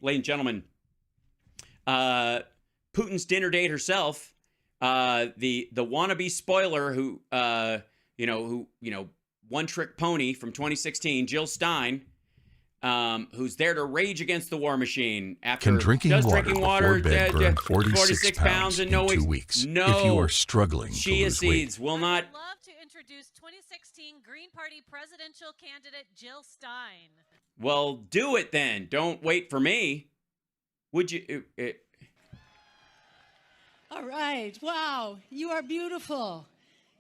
ladies and gentlemen, Putin's dinner date herself, the wannabe spoiler who one trick pony from 2016, Jill Stein, who's there to rage against the war machine after drinking water burn 46 pounds and in 2 weeks. If you are struggling to chia lose seeds weight. will not. I'd love to introduce 2016 Green Party presidential candidate Jill Stein. Well, do it then. Don't wait for me. Would you? All right. Wow. You are beautiful.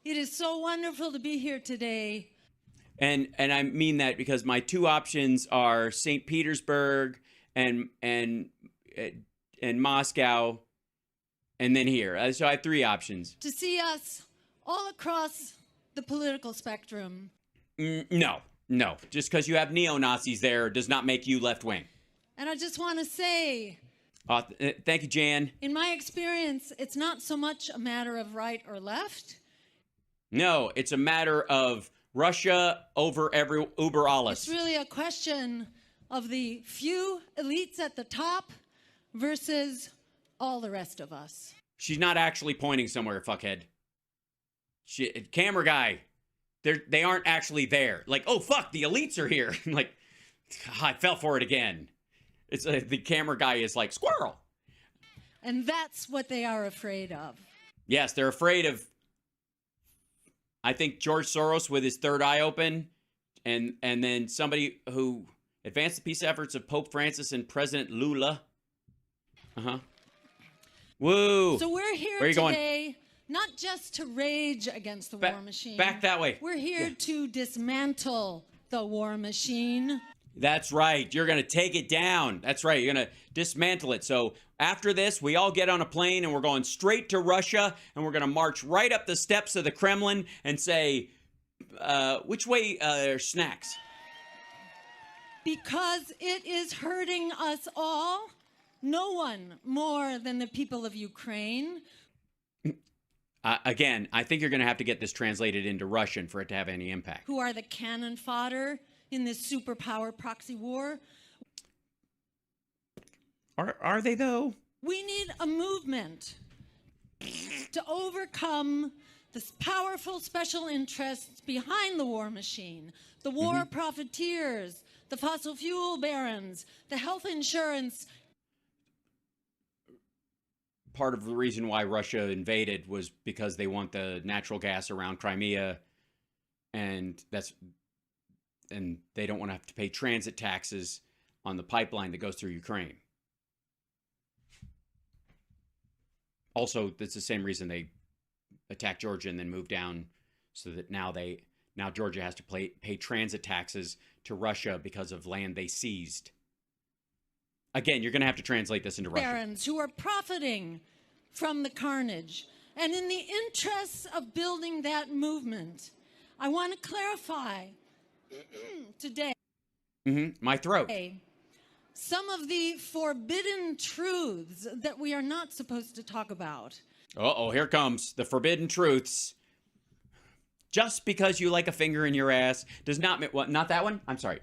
It is so wonderful to be here today. And I mean that because my two options are St. Petersburg and Moscow, and then here. So I have three options. To see us all across the political spectrum. No. Just because you have neo-Nazis there does not make you left-wing. And I just want to say, thank you, Jan. in my experience, it's not so much a matter of right or left. No, it's a matter of Russia over uber alles. It's really a question of the few elites at the top versus all the rest of us. She's not actually pointing somewhere, fuckhead. Camera guy, they aren't actually there. Like, oh fuck, the elites are here. Like, I fell for it again. It's the camera guy is like squirrel. And that's what they are afraid of. Yes, they're afraid of, I think, George Soros with his third eye open, and then somebody who advanced the peace efforts of Pope Francis and President Lula. Woo! So we're here today not just to rage against the war machine. Back that way. We're here to dismantle the war machine. That's right. You're going to take it down. That's right. You're going to dismantle it. So after this, we all get on a plane and we're going straight to Russia, and we're going to march right up the steps of the Kremlin and say, which way are snacks? Because it is hurting us all. No one more than the people of Ukraine. Again, I think you're going to have to get this translated into Russian for it to have any impact. Who are the cannon fodder in this superpower proxy war. Are they, though? We need a movement to overcome the powerful special interests behind the war machine, the war profiteers, the fossil fuel barons, the health insurance. Part of the reason why Russia invaded was because they want the natural gas around Crimea, and they don't want to have to pay transit taxes on the pipeline that goes through Ukraine. Also, that's the same reason they attacked Georgia and then moved down, so that now Georgia has to pay transit taxes to Russia because of land they seized. Again, you're going to have to translate this into Russian. Barons who are profiting from the carnage. And in the interests of building that movement, I want to clarify today my throat. Some of the forbidden truths that we are not supposed to talk about. Uh-oh, here comes the forbidden truths. Just because you like a finger in your ass does not mean... What, not that one? I'm sorry.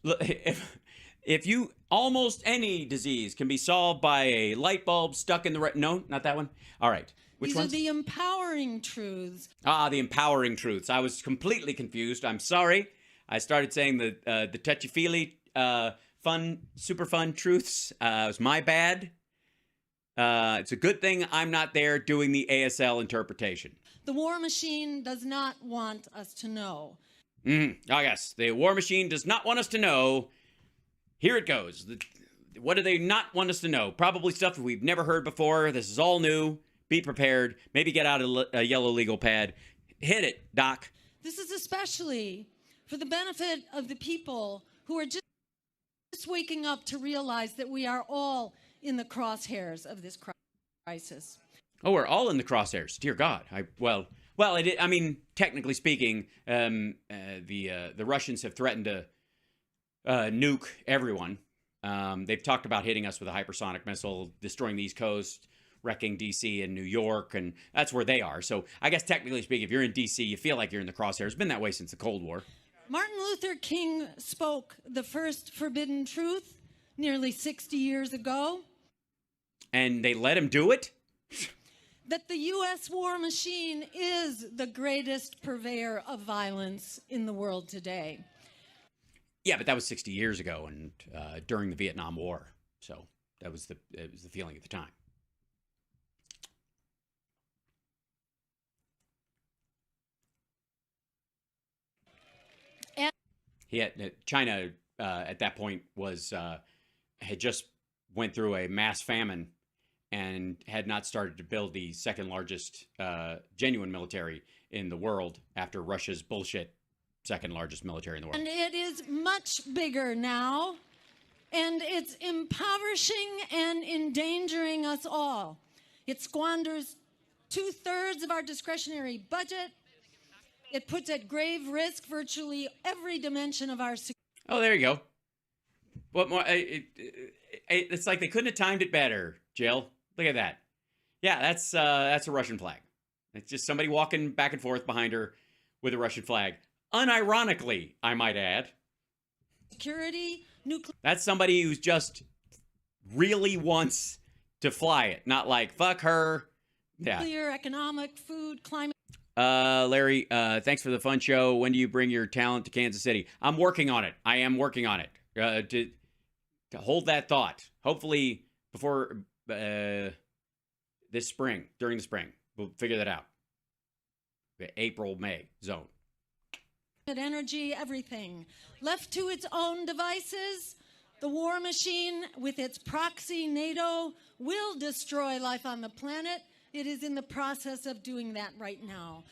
If you... Almost any disease can be solved by a light bulb stuck in the right... No, not that one? All right. Which ones? These are the empowering truths. Ah, the empowering truths. I was completely confused. I'm sorry. I started saying the touchy-feely, super fun truths. It was my bad. It's a good thing I'm not there doing the ASL interpretation. The war machine does not want us to know. Oh, yes. The war machine does not want us to know. Here it goes. What do they not want us to know? Probably stuff we've never heard before. This is all new. Be prepared. Maybe get out a yellow legal pad. Hit it, Doc. This is especially for the benefit of the people who are just waking up to realize that we are all in the crosshairs of this crisis. Oh, we're all in the crosshairs. Dear God. I mean, technically speaking, the Russians have threatened to nuke everyone. They've talked about hitting us with a hypersonic missile, destroying the East Coast, wrecking D.C. and New York, and that's where they are. So I guess technically speaking, if you're in D.C., you feel like you're in the crosshairs. It's been that way since the Cold War. Martin Luther King spoke the first forbidden truth. nearly 60 years ago. And they let him do it? That the U.S. war machine is the greatest purveyor of violence in the world today. Yeah, but that was 60 years ago and during the Vietnam War. So it was the feeling at the time. China at that point was had just went through a mass famine and had not started to build the second largest genuine military in the world after Russia's bullshit second largest military in the world. And it is much bigger now, and it's impoverishing and endangering us all. It squanders 2/3 of our discretionary budget. It puts at grave risk virtually every dimension of our security. Oh, there you go. What more? It's like they couldn't have timed it better, Jill. Look at that. Yeah, that's a Russian flag. It's just somebody walking back and forth behind her with a Russian flag. Unironically, I might add. Security, nuclear. That's somebody who's just really wants to fly it, not like fuck her. Yeah. Nuclear, economic, food, climate. Larry, thanks for the fun show. When do you bring your talent to Kansas City? I'm working on it. I am working on it. To hold that thought. Hopefully before this spring, during the spring, we'll figure that out. The April, May zone. Energy, everything. Left to its own devices, the war machine with its proxy NATO will destroy life on the planet. It is in the process of doing that right now.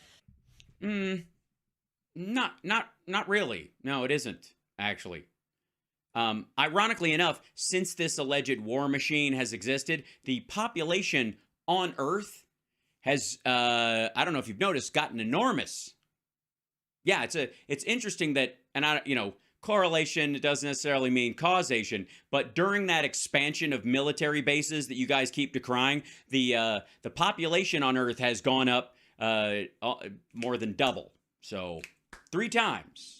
Not really. No, it isn't, actually. Ironically enough, since this alleged war machine has existed, the population on Earth has, I don't know if you've noticed, gotten enormous. Yeah, it's interesting that, and correlation doesn't necessarily mean causation, but during that expansion of military bases that you guys keep decrying, the population on Earth has gone up more than double. So 3 times.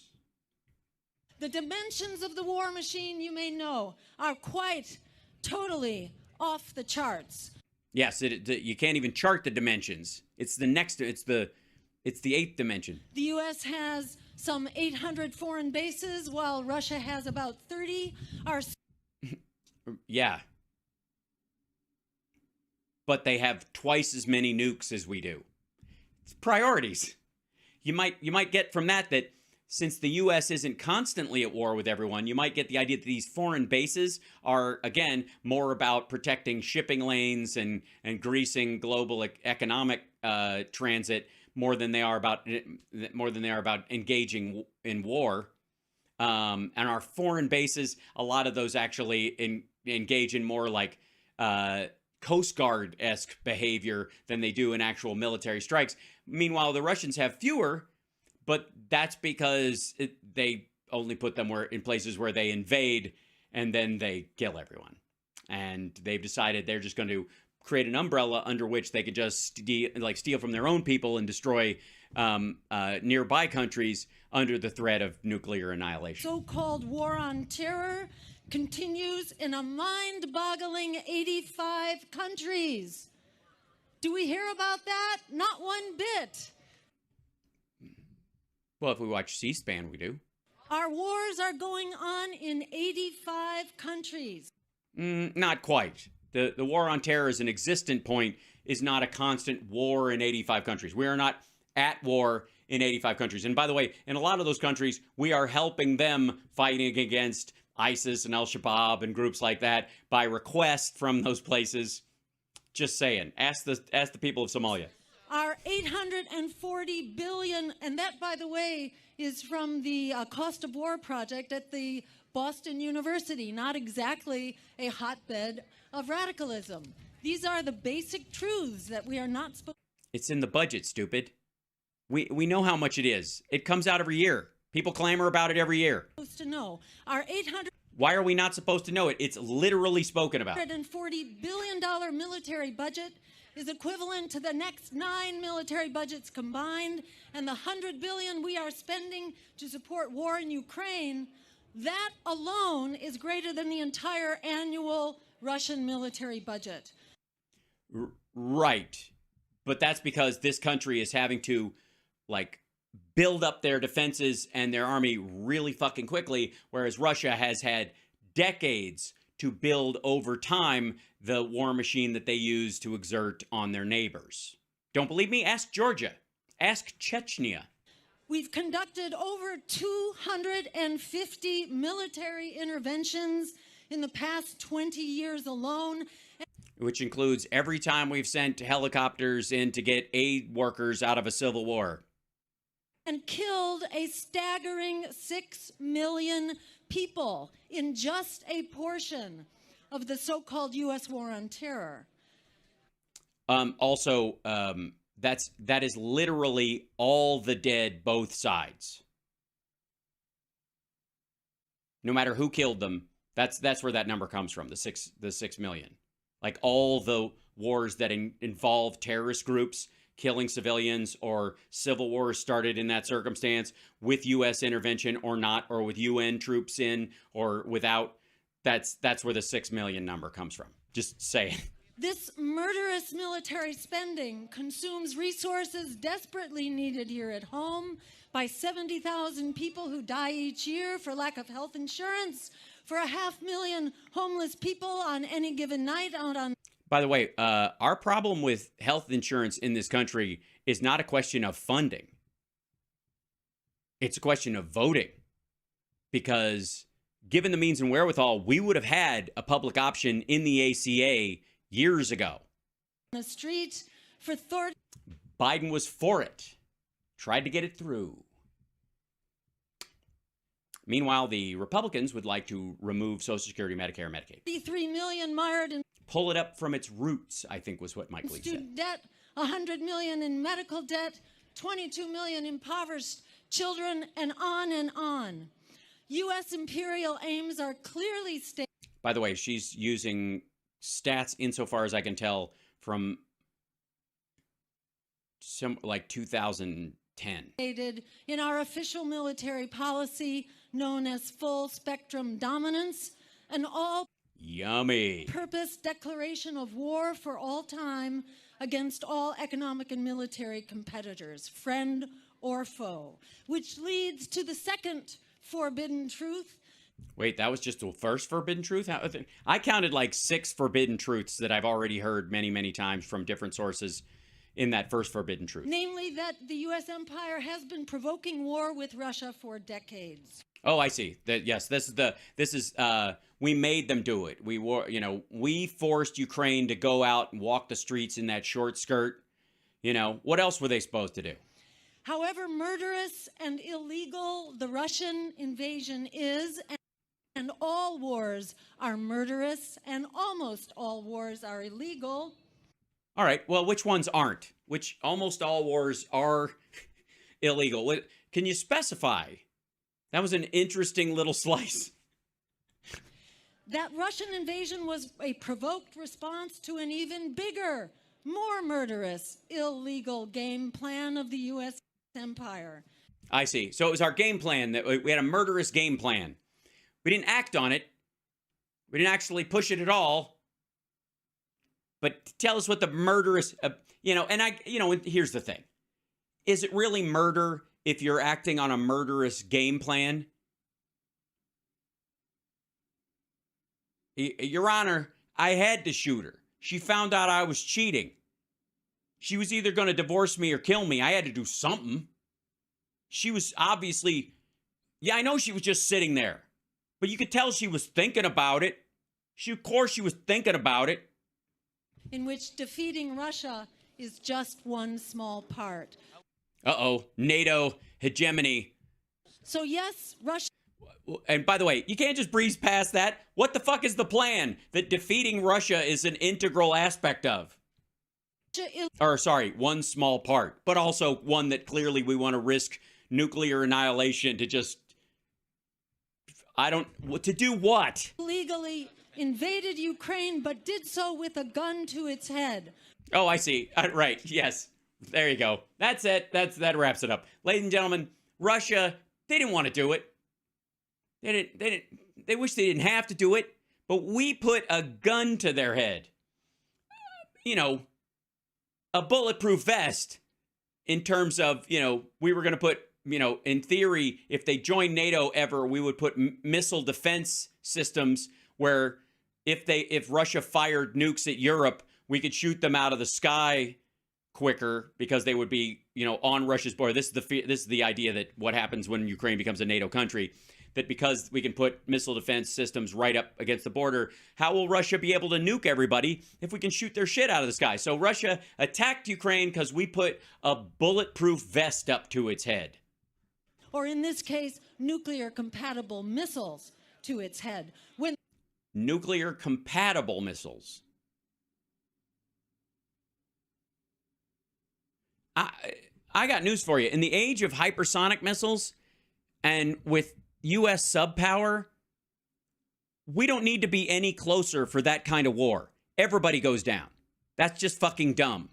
The dimensions of the war machine, you may know, are quite totally off the charts. Yes, you can't even chart the dimensions. It's the 8th dimension. The U.S. has some 800 foreign bases, while Russia has about 30. Yeah. But they have twice as many nukes as we do. It's priorities. You might get from that since the U.S. isn't constantly at war with everyone, you might get the idea that these foreign bases are, again, more about protecting shipping lanes and greasing global economic transit more than they are about engaging in war. And our foreign bases, a lot of those actually engage in more like Coast Guard-esque behavior than they do in actual military strikes. Meanwhile, the Russians have fewer, but that's because they only put them in places where they invade and then they kill everyone. And they've decided they're just going to create an umbrella under which they could just steal from their own people and destroy nearby countries under the threat of nuclear annihilation. So-called war on terror continues in a mind-boggling 85 countries. Do we hear about that? Not one bit. Well, if we watch C-SPAN, we do. Our wars are going on in 85 countries. Not quite. The war on terror as an existent point is not a constant war in 85 countries. We are not at war in 85 countries. And by the way, in a lot of those countries, we are helping them fighting against ISIS and Al-Shabaab and groups like that by request from those places. Just saying. Ask the people of Somalia. Our $840 billion, and that, by the way, is from the Cost of War project at the Boston University, not exactly a hotbed of radicalism. These are the basic truths that we are not supposed to. It's in the budget, stupid. We know how much it is. It comes out every year. People clamor about it every year. To know. Our Why are we not supposed to know it? It's literally spoken about. $840 billion military budget is equivalent to the next 9 military budgets combined, and the $100 billion we are spending to support war in Ukraine That alone is greater than the entire annual Russian military budget. Right. But that's because this country is having to, like, build up their defenses and their army really fucking quickly, whereas Russia has had decades to build over time the war machine that they use to exert on their neighbors. Don't believe me? Ask Georgia. Ask Chechnya. We've conducted over 250 military interventions in the past 20 years alone. Which includes every time we've sent helicopters in to get aid workers out of a civil war. And killed a staggering 6 million people in just a portion of the so-called U.S. war on terror. That is literally all the dead, both sides. No matter who killed them, that's where that number comes from, the 6 million. Like all the wars that involve terrorist groups killing civilians, or civil wars started in that circumstance with U.S. intervention or not, or with UN troops in or without. That's where the 6 million number comes from. Just saying. This murderous military spending consumes resources desperately needed here at home by 70,000 people who die each year for lack of health insurance, for 500,000 homeless people on any given night out on... By the way, our problem with health insurance in this country is not a question of funding. It's a question of voting. Because given the means and wherewithal, we would have had a public option in the ACA years ago. The street for Biden was for it. Tried to get it through. Meanwhile, the Republicans would like to remove Social Security, Medicare, Medicaid. 33 million mired in... Pull it up from its roots, I think was what Mike Lee said. Student debt, 100 million in medical debt, 22 million impoverished children, and on and on. U.S. Imperial aims are clearly stated. By the way, she's using stats, insofar as I can tell, from like 2010. In our official military policy known as full spectrum dominance, an all-purpose declaration of war for all time against all economic and military competitors, friend or foe, which leads to the second forbidden truth. Wait, that was just the first forbidden truth? I counted like 6 forbidden truths that I've already heard many, many times from different sources in that first forbidden truth. Namely that the U.S. empire has been provoking war with Russia for decades. Oh, I see. Yes, we made them do it. We forced Ukraine to go out and walk the streets in that short skirt. What else were they supposed to do? However murderous and illegal the Russian invasion is, and all wars are murderous, and almost all wars are illegal. All right, well, which ones aren't? Which almost all wars are illegal? Can you specify? That was an interesting little slice. That Russian invasion was a provoked response to an even bigger, more murderous, illegal game plan of the U.S. empire. I see. So it was our game plan. That we had a murderous game plan. We didn't act on it. We didn't actually push it at all. But tell us what the murderous, here's the thing. Is it really murder if you're acting on a murderous game plan? Your Honor, I had to shoot her. She found out I was cheating. She was either going to divorce me or kill me. I had to do something. She was obviously, I know she was just sitting there. But you could tell she was thinking about it. Of course she was thinking about it. In which defeating Russia is just one small part. Uh-oh, NATO, hegemony. So yes, Russia... And by the way, you can't just breeze past that. What the fuck is the plan that defeating Russia is an integral aspect of? One small part, but also one that clearly we want to risk nuclear annihilation to just... to do what? Legally invaded Ukraine, but did so with a gun to its head. Oh, I see. Right, yes. There you go. That's it. That wraps it up. Ladies and gentlemen, Russia, they didn't want to do it. They wish they didn't have to do it, but we put a gun to their head. You know, a bulletproof vest in terms of, you know, we were going to put, you know, in theory, if they join NATO ever, we would put missile defense systems where if Russia fired nukes at Europe, we could shoot them out of the sky quicker because they would be, you know, on Russia's border. This is the idea that what happens when Ukraine becomes a NATO country, that because we can put missile defense systems right up against the border, how will Russia be able to nuke everybody if we can shoot their shit out of the sky? So Russia attacked Ukraine because we put a bulletproof vest up to its head. Or in this case, nuclear-compatible missiles to its head. When nuclear-compatible missiles. I got news for you. In the age of hypersonic missiles and with U.S. subpower, we don't need to be any closer for that kind of war. Everybody goes down. That's just fucking dumb.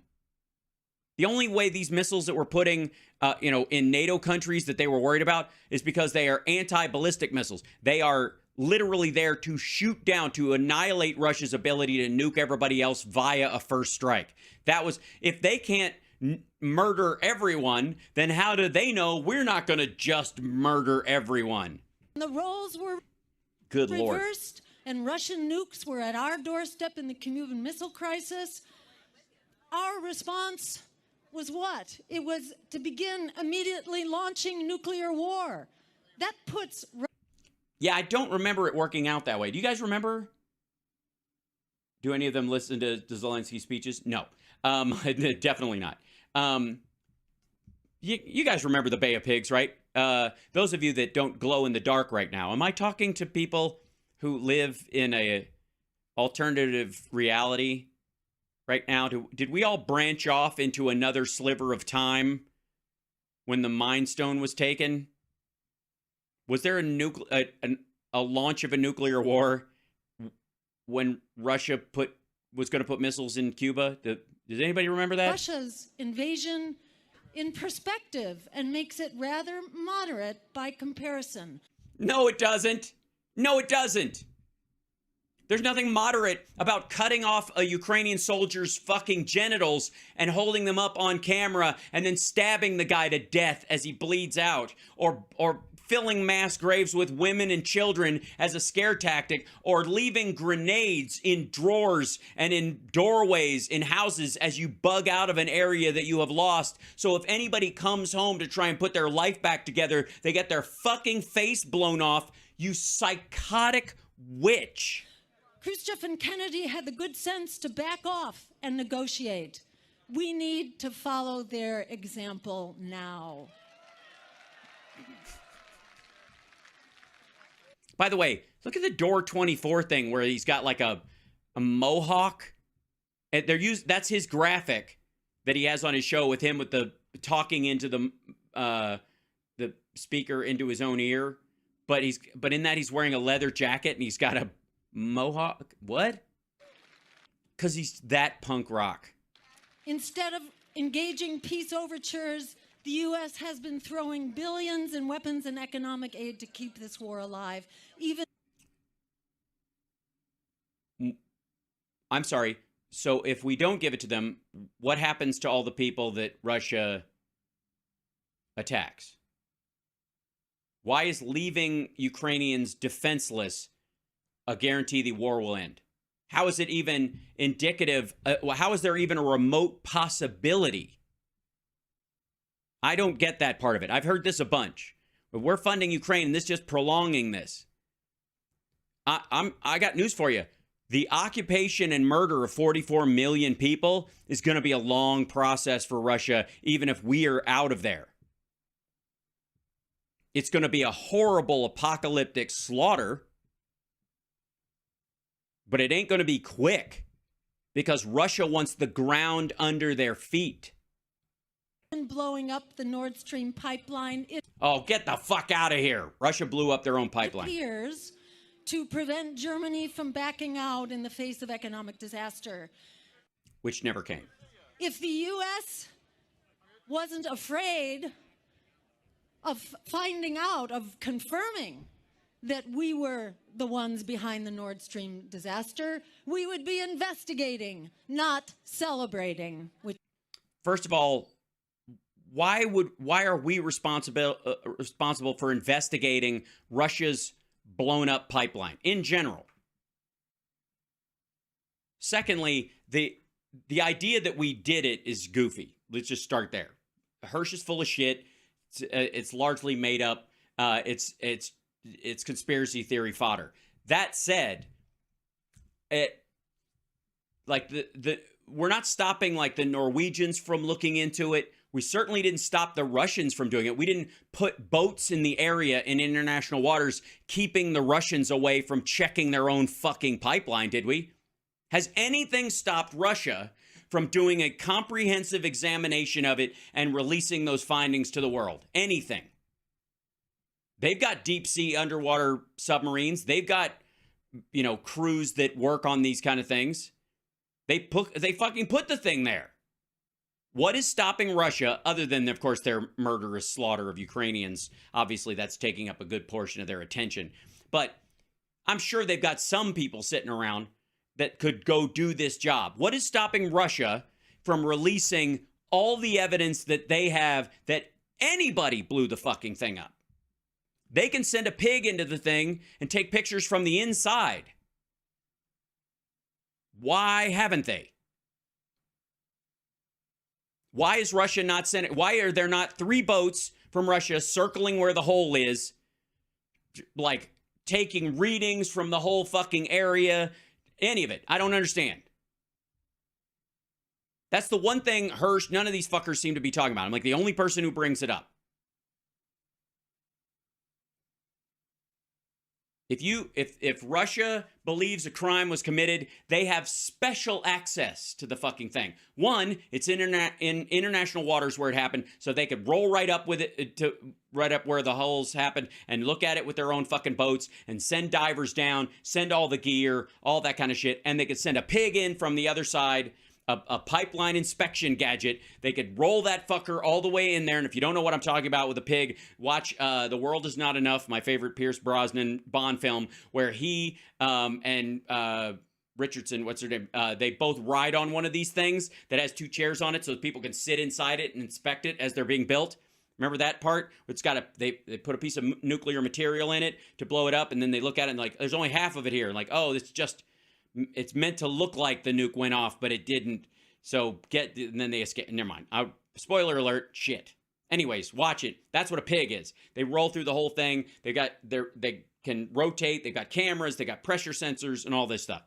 The only way these missiles that we're putting, in NATO countries that they were worried about is because they are anti-ballistic missiles. They are literally there to shoot down, to annihilate Russia's ability to nuke everybody else via a first strike. That was, if they can't murder everyone, then how do they know we're not going to just murder everyone? the roles were Good Lord. reversed and Russian nukes were at our doorstep in the Cuban Missile Crisis, our response was what? It was to begin immediately launching nuclear war. That puts... Yeah, I don't remember it working out that way. Do you guys remember? Do any of them listen to Zelensky's speeches? No, definitely not. You guys remember the Bay of Pigs, right? Those of you that don't glow in the dark right now, am I talking to people who live in a alternative reality right now? Did we all branch off into another sliver of time when the Mind Stone was taken? Was there a launch of a nuclear war when Russia was going to put missiles in Cuba? Does anybody remember that? Russia's invasion in perspective and makes it rather moderate by comparison. No, it doesn't. No, it doesn't. There's nothing moderate about cutting off a Ukrainian soldier's fucking genitals and holding them up on camera and then stabbing the guy to death as he bleeds out, or filling mass graves with women and children as a scare tactic, or leaving grenades in drawers and in doorways in houses as you bug out of an area that you have lost. So if anybody comes home to try and put their life back together, they get their fucking face blown off. You psychotic witch. Khrushchev and Kennedy had the good sense to back off and negotiate. We need to follow their example now. By the way, look at the Door 24 thing where he's got like a mohawk. And that's his graphic that he has on his show with him with the talking into the speaker into his own ear. But in that he's wearing a leather jacket and he's got a mohawk. What? Because he's that punk rock. Instead of engaging peace overtures, the U.S. has been throwing billions in weapons and economic aid to keep this war alive. I'm sorry. So if we don't give it to them, what happens to all the people that Russia attacks? Why is leaving Ukrainians defenseless a guarantee the war will end? How is it even indicative? How is there even a remote possibility? I don't get that part of it. I've heard this a bunch. But we're funding Ukraine, and this is just prolonging this. I got news for you. The occupation and murder of 44 million people is going to be a long process for Russia, even if we are out of there. It's going to be a horrible apocalyptic slaughter, but it ain't going to be quick because Russia wants the ground under their feet. Blowing up the Nord Stream pipeline. Oh, get the fuck out of here. Russia blew up their own pipeline. It appears to prevent Germany from backing out in the face of economic disaster. Which never came. If the U.S. wasn't afraid of finding out, of confirming that we were the ones behind the Nord Stream disaster, we would be investigating, not celebrating. First of all, why are we responsible for investigating Russia's blown up pipeline in general? Secondly, the idea that we did it is goofy. Let's just start there. Hirsch is full of shit. It's largely made up. It's conspiracy theory fodder. That said, we're not stopping like the Norwegians from looking into it. We certainly didn't stop the Russians from doing it. We didn't put boats in the area in international waters, keeping the Russians away from checking their own fucking pipeline, did we? Has anything stopped Russia from doing a comprehensive examination of it and releasing those findings to the world? Anything. They've got deep sea underwater submarines. They've got, crews that work on these kind of things. They fucking put the thing there. What is stopping Russia, other than, of course, their murderous slaughter of Ukrainians? Obviously, that's taking up a good portion of their attention. But I'm sure they've got some people sitting around that could go do this job. What is stopping Russia from releasing all the evidence that they have that anybody blew the fucking thing up? They can send a pig into the thing and take pictures from the inside. Why haven't they? Why is Russia not sending? Why are there not 3 boats from Russia circling where the hole is, like taking readings from the whole fucking area? Any of it. I don't understand. That's the one thing Hirsch, none of these fuckers seem to be talking about. I'm like the only person who brings it up. If Russia believes a crime was committed, they have special access to the fucking thing. One, it's in international waters where it happened, so they could roll right up with it to right up where the holes happened and look at it with their own fucking boats and send divers down, send all the gear, all that kind of shit, and they could send a pig in from the other side. A pipeline inspection gadget. They could roll that fucker all the way in there. And if you don't know what I'm talking about with a pig, watch The World Is Not Enough, my favorite Pierce Brosnan Bond film, where he and Richardson, what's her name? They both ride on one of these things that has 2 chairs on it so people can sit inside it and inspect it as they're being built. Remember that part? It's got they put a piece of nuclear material in it to blow it up, and then they look at it and like, there's only half of it here. Like, oh, it's meant to look like the nuke went off, but it didn't. So and then they escape. Never mind. Spoiler alert. Shit. Anyways, watch it. That's what a pig is. They roll through the whole thing. They can rotate. They've got cameras. They got pressure sensors and all this stuff.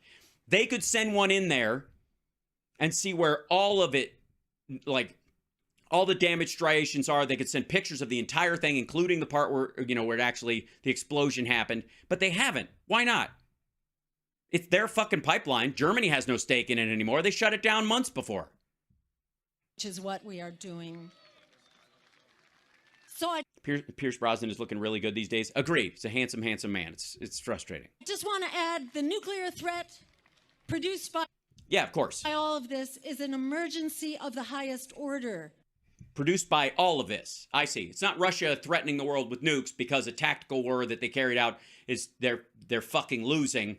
They could send one in there and see where all of it, like all the damage striations are. They could send pictures of the entire thing, including the part where, where it actually, the explosion happened. But they haven't. Why not? It's their fucking pipeline. Germany has no stake in it anymore. They shut it down months before. Which is what we are doing. Pierce Brosnan is looking really good these days. Agree. He's a handsome, handsome man. It's frustrating. I just want to add the nuclear threat produced by... Yeah, of course. By all of this is an emergency of the highest order. Produced by all of this. I see. It's not Russia threatening the world with nukes because a tactical war that they carried out is they're fucking losing.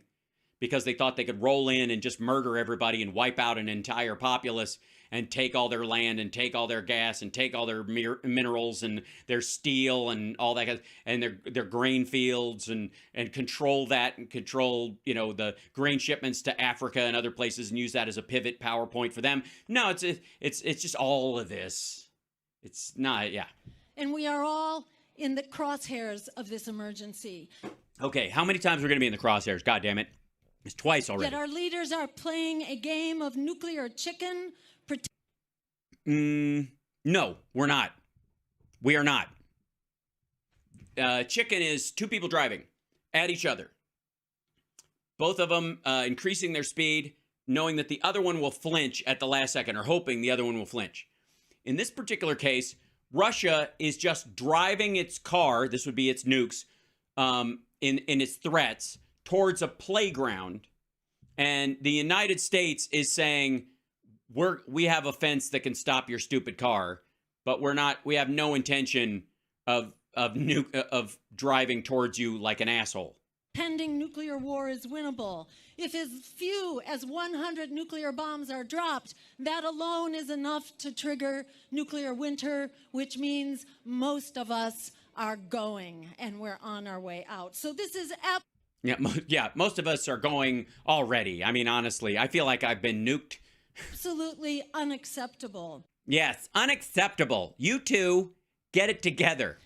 Because they thought they could roll in and just murder everybody and wipe out an entire populace and take all their land and take all their gas and take all their minerals and their steel and all that, and their grain fields and control that and control, the grain shipments to Africa and other places and use that as a pivot PowerPoint for them. No, it's just all of this. It's not, yeah. And we are all in the crosshairs of this emergency. Okay, how many times are we going to be in the crosshairs? God damn it. It's twice already. Yet our leaders are playing a game of nuclear chicken. No, we're not. We are not. Chicken is 2 people driving at each other. Both of them increasing their speed, knowing that the other one will flinch at the last second, or hoping the other one will flinch. In this particular case, Russia is just driving its car, this would be its nukes, in its threats, towards a playground, and the United States is saying we have a fence that can stop your stupid car, but we have no intention of of driving towards you like an asshole. Pending nuclear war is winnable. If as few as 100 nuclear bombs are dropped, that alone is enough to trigger nuclear winter, which means most of us are going and we're on our way out. So this is most of us are going already. I mean, honestly, I feel like I've been nuked. absolutely unacceptable. Yes, unacceptable. You two, get it together.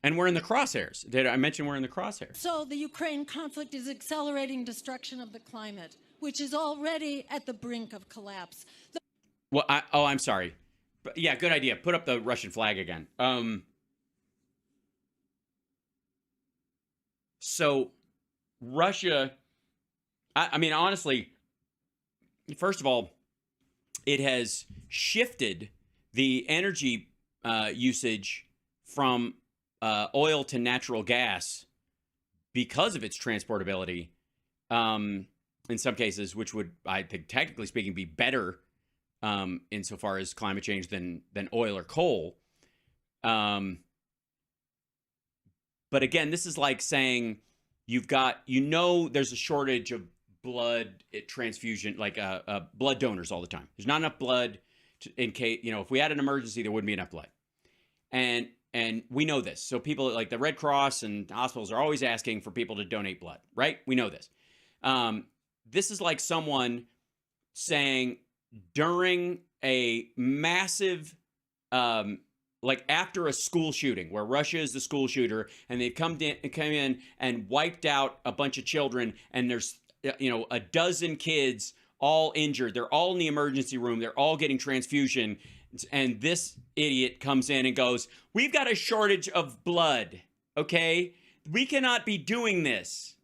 And we're in the crosshairs. Did I mention we're in the crosshairs? So the Ukraine conflict is accelerating destruction of the climate, which is already at the brink of collapse. Well, I'm sorry. But yeah, good idea. Put up the Russian flag again. So Russia, I mean, honestly, first of all, it has shifted the energy usage from oil to natural gas because of its transportability, in some cases, which would, I think, technically speaking, be better insofar as climate change than oil or coal. But again, this is like saying you've got, there's a shortage of blood transfusion, like blood donors all the time. There's not enough blood in case, if we had an emergency, there wouldn't be enough blood. And we know this. So people like the Red Cross and hospitals are always asking for people to donate blood, right? We know this. This is like someone saying during a massive, like after a school shooting where Russia is the school shooter and they've come in and wiped out a bunch of children and there's, a dozen kids all injured. They're all in the emergency room. They're all getting transfusion. And this idiot comes in and goes, we've got a shortage of blood, okay? We cannot be doing this.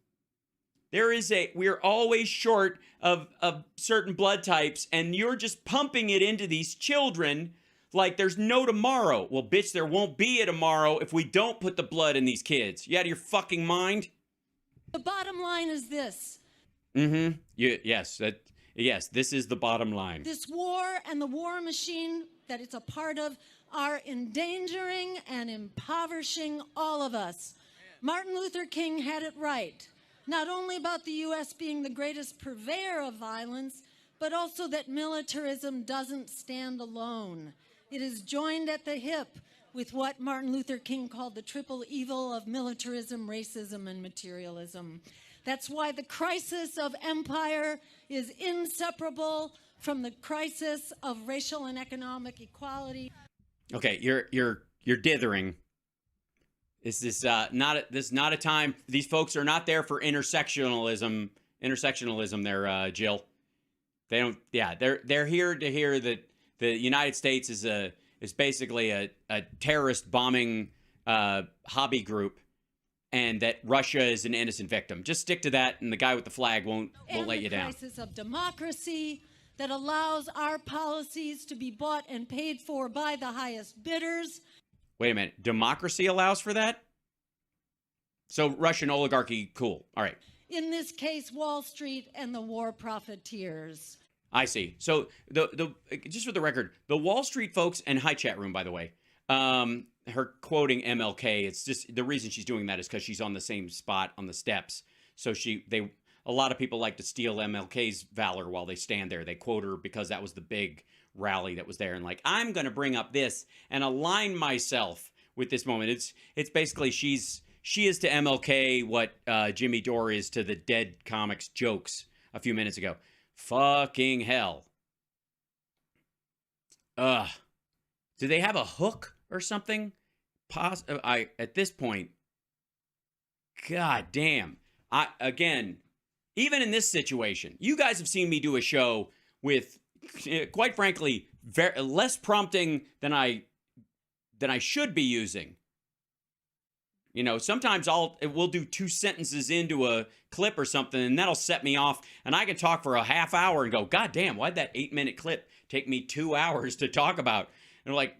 We're always short of certain blood types, and you're just pumping it into these children like there's no tomorrow. Well, bitch, there won't be a tomorrow if we don't put the blood in these kids. You out of your fucking mind? The bottom line is this. Mm-hmm. Yes, this is the bottom line. This war and the war machine that it's a part of are endangering and impoverishing all of us. Martin Luther King had it right, not only about the U.S. being the greatest purveyor of violence, but also that militarism doesn't stand alone. It is joined at the hip with what Martin Luther King called the triple evil of militarism, racism, and materialism. That's why the crisis of empire is inseparable from the crisis of racial and economic equality. Okay, you're dithering. This is not a time. These folks are not there for intersectionalism. There, Jill. They don't. Yeah, they're here to hear that the United States is basically a terrorist bombing hobby group, and that Russia is an innocent victim. Just stick to that, and the guy with the flag won't let you down. And the crisis of democracy that allows our policies to be bought and paid for by the highest bidders. Wait a minute. Democracy allows for that? So Russian oligarchy, cool. All right. In this case, Wall Street and the war profiteers. I see. So the just for the record, the Wall Street folks, and hi chat room, by the way, her quoting MLK, it's just the reason she's doing that is because she's on the same spot on the steps. So a lot of people like to steal MLK's valor while they stand there. They quote her because that was the big rally that was there. And like, I'm going to bring up this and align myself with this moment. It's basically she is to MLK what Jimmy Dore is to the Dead Comics jokes a few minutes ago. Fucking hell. Do they have a hook or something? At this point, god damn. Again, even in this situation, you guys have seen me do a show with, quite frankly, less prompting than I should be using. Sometimes we'll do 2 sentences into a clip or something, and that'll set me off, and I can talk for a half hour and go, god damn, why'd that 8-minute clip take me 2 hours to talk about? And like,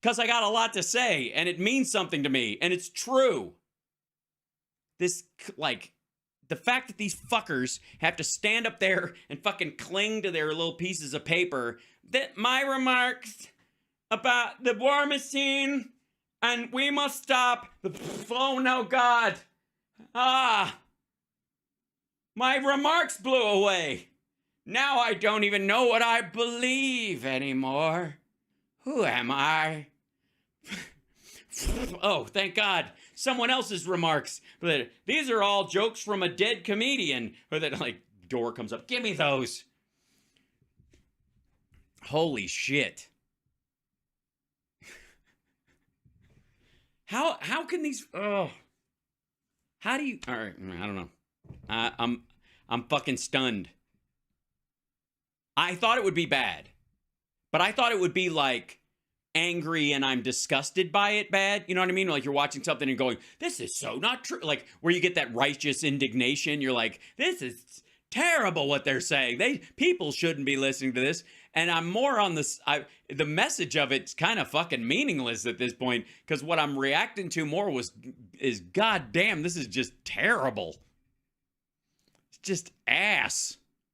because I got a lot to say, and it means something to me, and it's true. The fact that these fuckers have to stand up there and fucking cling to their little pieces of paper, that my remarks about the war machine And we must stop. Oh, no, God. Ah. My remarks blew away. Now I don't even know what I believe anymore. Who am I? Oh, thank God. Someone else's remarks. But these are all jokes from a dead comedian. Or that, like, door comes up. Give me those. Holy shit. How can these... Oh. How do you... All right, I don't know. I'm fucking stunned. I thought it would be bad. But I thought it would be like angry and I'm disgusted by it bad. You know what I mean? Like you're watching something and going, this is so not true. Like where you get that righteous indignation. You're like, this is terrible what they're saying. People shouldn't be listening to this. And I'm more on this. The message of it's kind of fucking meaningless at this point because what I'm reacting to more is goddamn, this is just terrible. It's just ass.